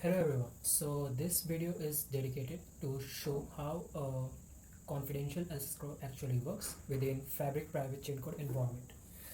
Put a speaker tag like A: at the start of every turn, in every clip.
A: Hello everyone. So this video is dedicated to show how a confidential escrow actually works within Fabric Private Chaincode environment.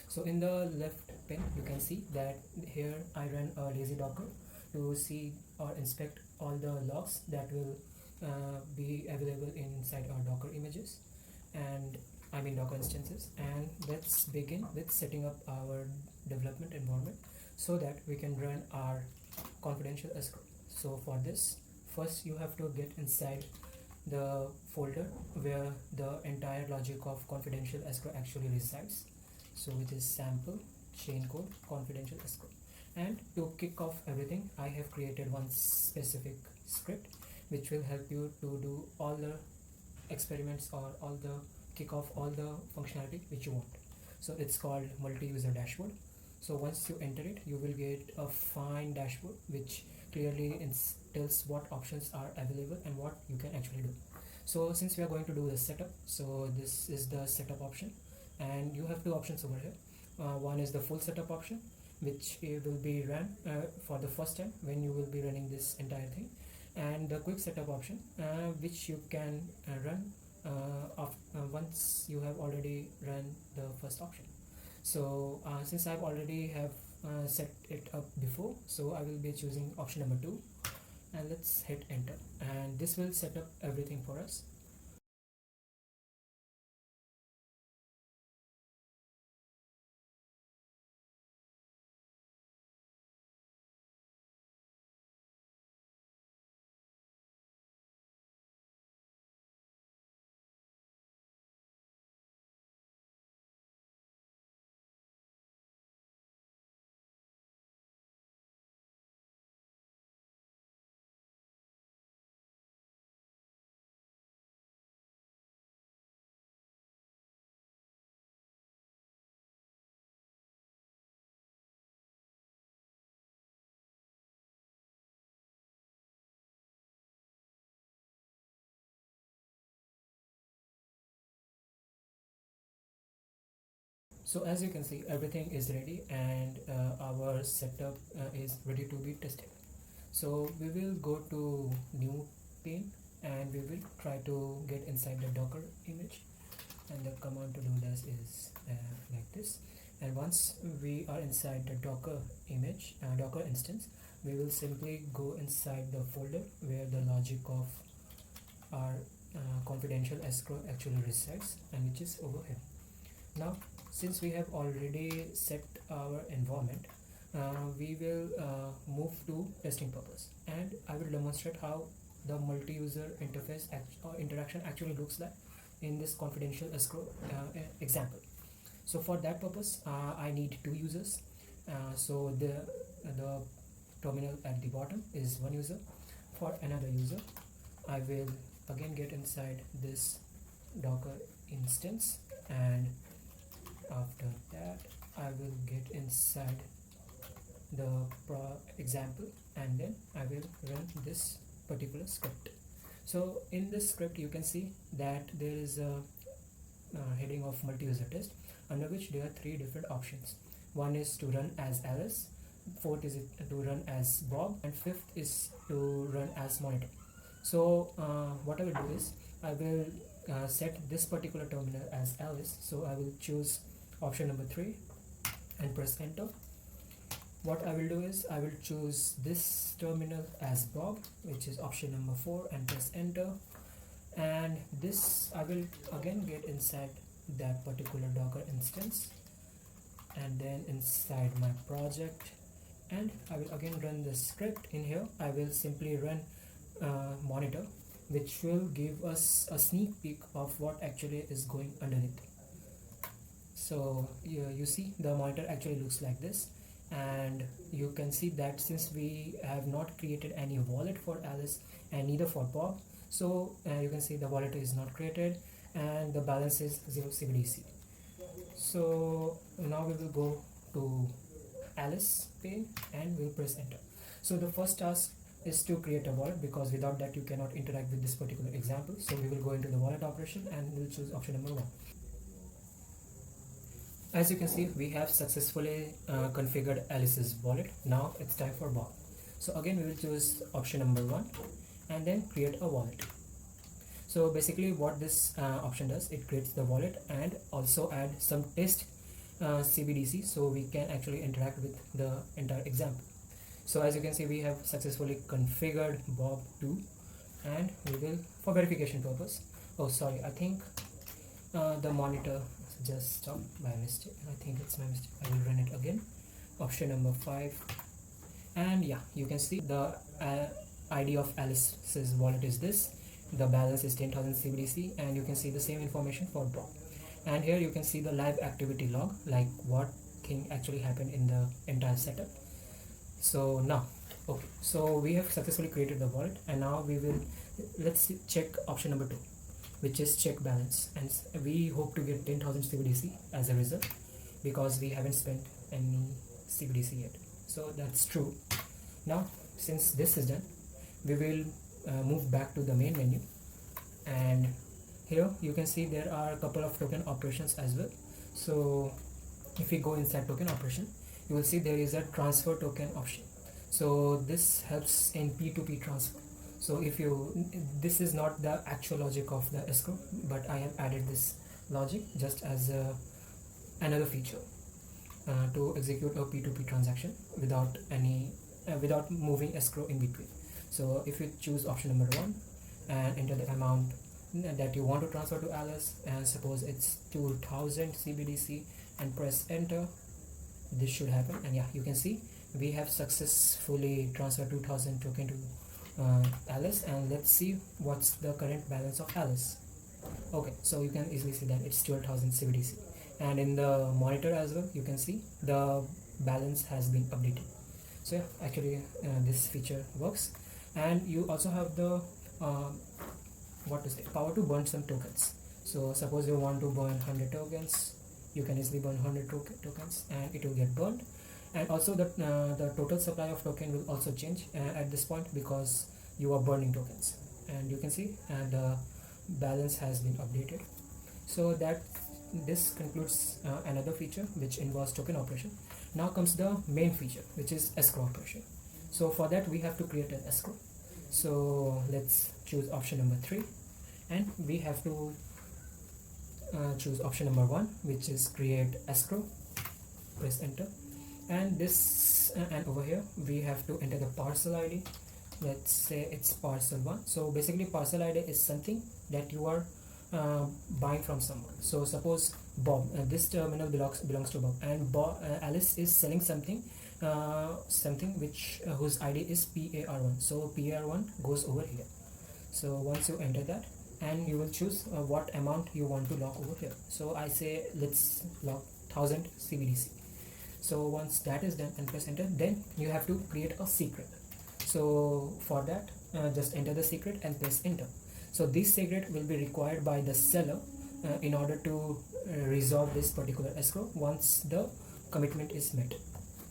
A: So in the left pane, you can see that here I run a lazy Docker to see or inspect all the logs that will be available inside our Docker images and Docker instances. And let's begin with setting up our development environment so that we can run our confidential escrow. So for this, first you have to get inside the folder where the entire logic of confidential escrow actually resides. So which is sample chain code confidential escrow. And to kick off everything, I have created one specific script which will help you to do all the experiments or all the kick off all the functionality which you want. So it's called multi-user dashboard. So once you enter it, you will get a fine dashboard which clearly tells what options are available and what you can actually do. So since we are going to do the setup, so this is the setup option, and you have two options over here. One is the full setup option, which will be run for the first time when you will be running this entire thing, and the quick setup option, which you can run once you have already run the first option. So since I've already have set it up before, so I will be choosing option number 2, and let's hit enter, and this will set up everything for us. So as you can see, everything is ready, and our setup is ready to be tested. So we will go to new pane, and we will try to get inside the Docker image, and the command to do this is like this. And once we are inside the Docker image, Docker instance, we will simply go inside the folder where the logic of our confidential escrow actually resides, and which is over here. Now since we have already set our environment, we will move to testing purpose, and I will demonstrate how the multi-user interface or interaction actually looks like in this confidential escrow example. So for that purpose, I need two users. So the terminal at the bottom is one user. For another user, I will again get inside this Docker instance, and after that I will get inside the example, and then I will run this particular script. So in this script you can see that there is a heading of multi-user test, under which there are three different options. One is to run as Alice, fourth is to run as Bob, and fifth is to run as monitor. So what I will do is I will set this particular terminal as Alice, so I will choose option number 3 and press enter. What I will do is I will choose this terminal as Bob, which is option number 4, and press enter. And this I will again get inside that particular Docker instance, and then inside my project, and I will again run the script. In here I will simply run monitor, which will give us a sneak peek of what actually is going underneath. So you see the monitor actually looks like this, and you can see that since we have not created any wallet for Alice and neither for Bob, so you can see the wallet is not created and the balance is 0 CBDC. So now we will go to Alice pane and we'll press enter. So the first task is to create a wallet, because without that you cannot interact with this particular example. So we will go into the wallet operation and we'll choose option number 1. As you can see, we have successfully configured Alice's wallet. Now it's time for Bob. So again we will choose option number 1 and then create a wallet. So basically what this option does, it creates the wallet and also add some test CBDC so we can actually interact with the entire example. So as you can see, we have successfully configured Bob2 and we will, for verification purpose, oh sorry, I think the monitor just stopped by mistake. I think it's my mistake. I will run it again. Option number 5, and yeah, you can see the ID of Alice's wallet is this. The balance is 10,000 CBDC, and you can see the same information for Bob. And here you can see the live activity log, like what thing actually happened in the entire setup. So now, okay, so we have successfully created the wallet, and now we will, let's check option number 2, which is check balance, and we hope to get 10,000 CBDC as a result because we haven't spent any CBDC yet. So that's true. Now since this is done, we will move back to the main menu, and here you can see there are a couple of token operations as well. So if we go inside token operation, you will see there is a transfer token option. So this helps in P2P transfer. So if you, this is not the actual logic of the escrow, but I have added this logic just as another feature to execute a P2P transaction without any without moving escrow in between. So if you choose option number 1 and enter the amount that you want to transfer to Alice, and suppose it's 2000 CBDC, and press enter, this should happen. And yeah, you can see we have successfully transferred 2000 token to Alice, and let's see what's the current balance of Alice. Okay, so you can easily see that it's 12,000 CBDC, and in the monitor as well you can see the balance has been updated. So yeah, actually this feature works, and you also have the power to burn some tokens. So suppose you want to burn 100 tokens, you can easily burn 100 tokens and it will get burned. And also the total supply of token will also change at this point because you are burning tokens, and you can see the balance has been updated. So that this concludes another feature which involves token operation. Now comes the main feature, which is escrow operation. So for that we have to create an escrow. So let's choose option number 3, and we have to choose option number 1, which is create escrow. Press enter, and this and over here we have to enter the parcel ID. Let's say it's parcel 1. So basically parcel ID is something that you are buying from someone. So suppose Bob, this terminal belongs to Bob, and Alice is selling something which whose ID is PAR1. So PAR1 goes over here. So once you enter that, and you will choose what amount you want to lock over here. So I say let's lock 1000 CBDC. So once that is done and press enter, then you have to create a secret. So for that just enter the secret and press enter. So this secret will be required by the seller in order to resolve this particular escrow once the commitment is met.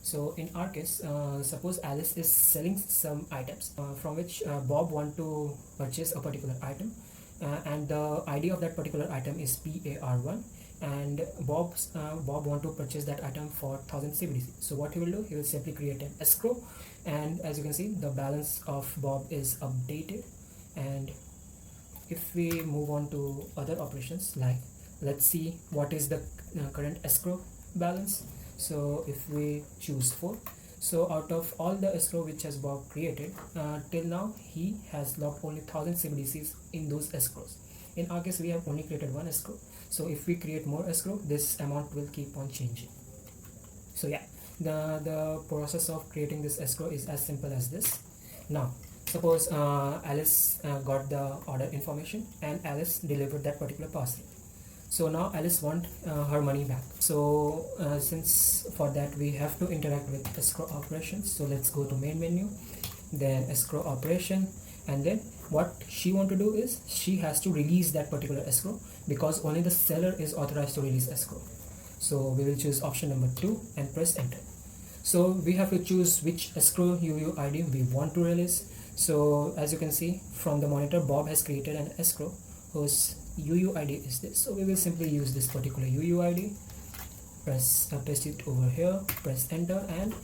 A: So in our case, suppose Alice is selling some items from which Bob want to purchase a particular item, and the ID of that particular item is PAR1, and Bob want to purchase that item for 1000 CBDC. So what he will do, he will simply create an escrow, and as you can see the balance of Bob is updated. And if we move on to other operations, like let's see what is the current escrow balance. So if we choose 4, so out of all the escrow which has Bob created till now, he has locked only 1000 CBDCs in those escrows. In our case we have only created 1 escrow, so if we create more escrow, this amount will keep on changing. So yeah, the process of creating this escrow is as simple as this. Now suppose Alice got the order information and Alice delivered that particular parcel. So now Alice wants her money back. So since for that we have to interact with escrow operations, so let's go to main menu, then escrow operation, and then what she want to do is she has to release that particular escrow because only the seller is authorized to release escrow. So we will choose option number 2 and press enter. So we have to choose which escrow UUID we want to release. So as you can see from the monitor, Bob has created an escrow whose UUID is this. So we will simply use this particular UUID, paste it over here, press enter, and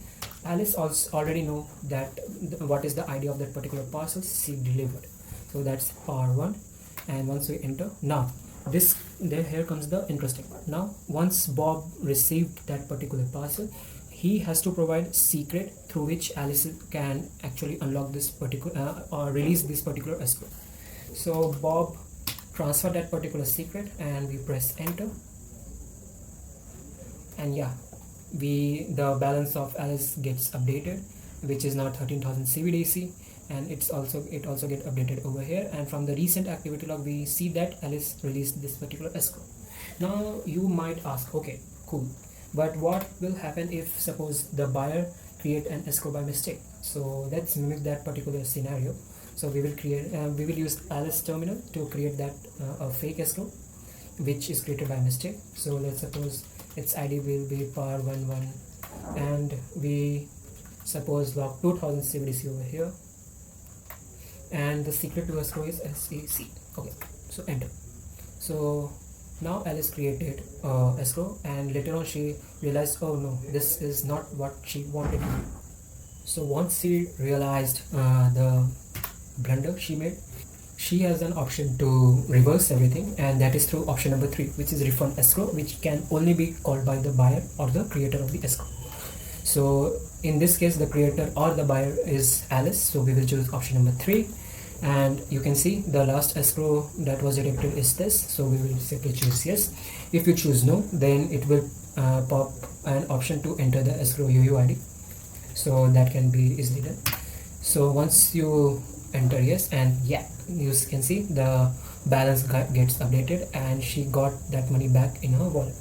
A: Alice also already know that what is the ID of that particular parcel she delivered. So that's R1, and once we enter, now this there here comes the interesting part. Now once Bob received that particular parcel, he has to provide secret through which Alice can actually unlock this particular or release this particular escrow. So Bob transfer that particular secret, and we press enter, and yeah, the balance of Alice gets updated, which is now 13,000 CBDC, and it also get updated over here. And from the recent activity log, we see that Alice released this particular escrow. Now you might ask, okay, cool, but what will happen if suppose the buyer create an escrow by mistake? So let's mimic that particular scenario. So we will use Alice terminal to create that a fake escrow which is created by mistake. So let's suppose its ID will be par11, and we suppose log 2000 CBDC over here, and the secret to escrow is SEC. Okay, so enter. So now Alice created escrow, and later on she realized, oh no, this is not what she wanted to do. So once she realized the blunder she made, she has an option to reverse everything, and that is through option number 3, which is refund escrow, which can only be called by the buyer or the creator of the escrow. So in this case, the creator or the buyer is Alice, so we will choose option number 3. And you can see the last escrow that was detected is this, so we will simply choose yes. If you choose no, then it will pop an option to enter the escrow UUID, so that can be easily done. So once you enter yes, and yeah, you can see the balance gets updated, and she got that money back in her wallet.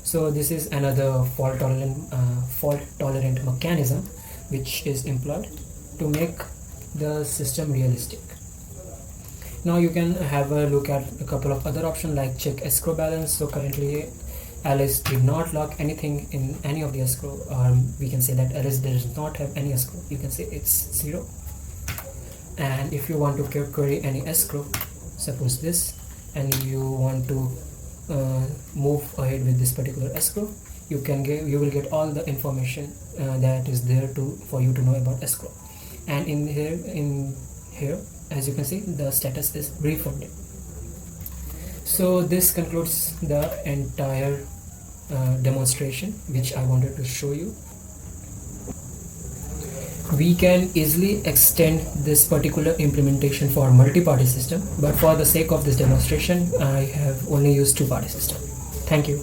A: So this is another fault tolerant mechanism which is employed to make the system realistic. Now you can have a look at a couple of other options like check escrow balance. So currently Alice did not lock anything in any of the escrow, or we can say that Alice does not have any escrow. You can say it's 0. And if you want to query any escrow, suppose this, and you want to move ahead with this particular escrow, you will get all the information that is there for you to know about escrow. And in here, as you can see, the status is refunded. So this concludes the entire demonstration which I wanted to show you. We can easily extend this particular implementation for multi-party system, but for the sake of this demonstration, I have only used two-party system. Thank you.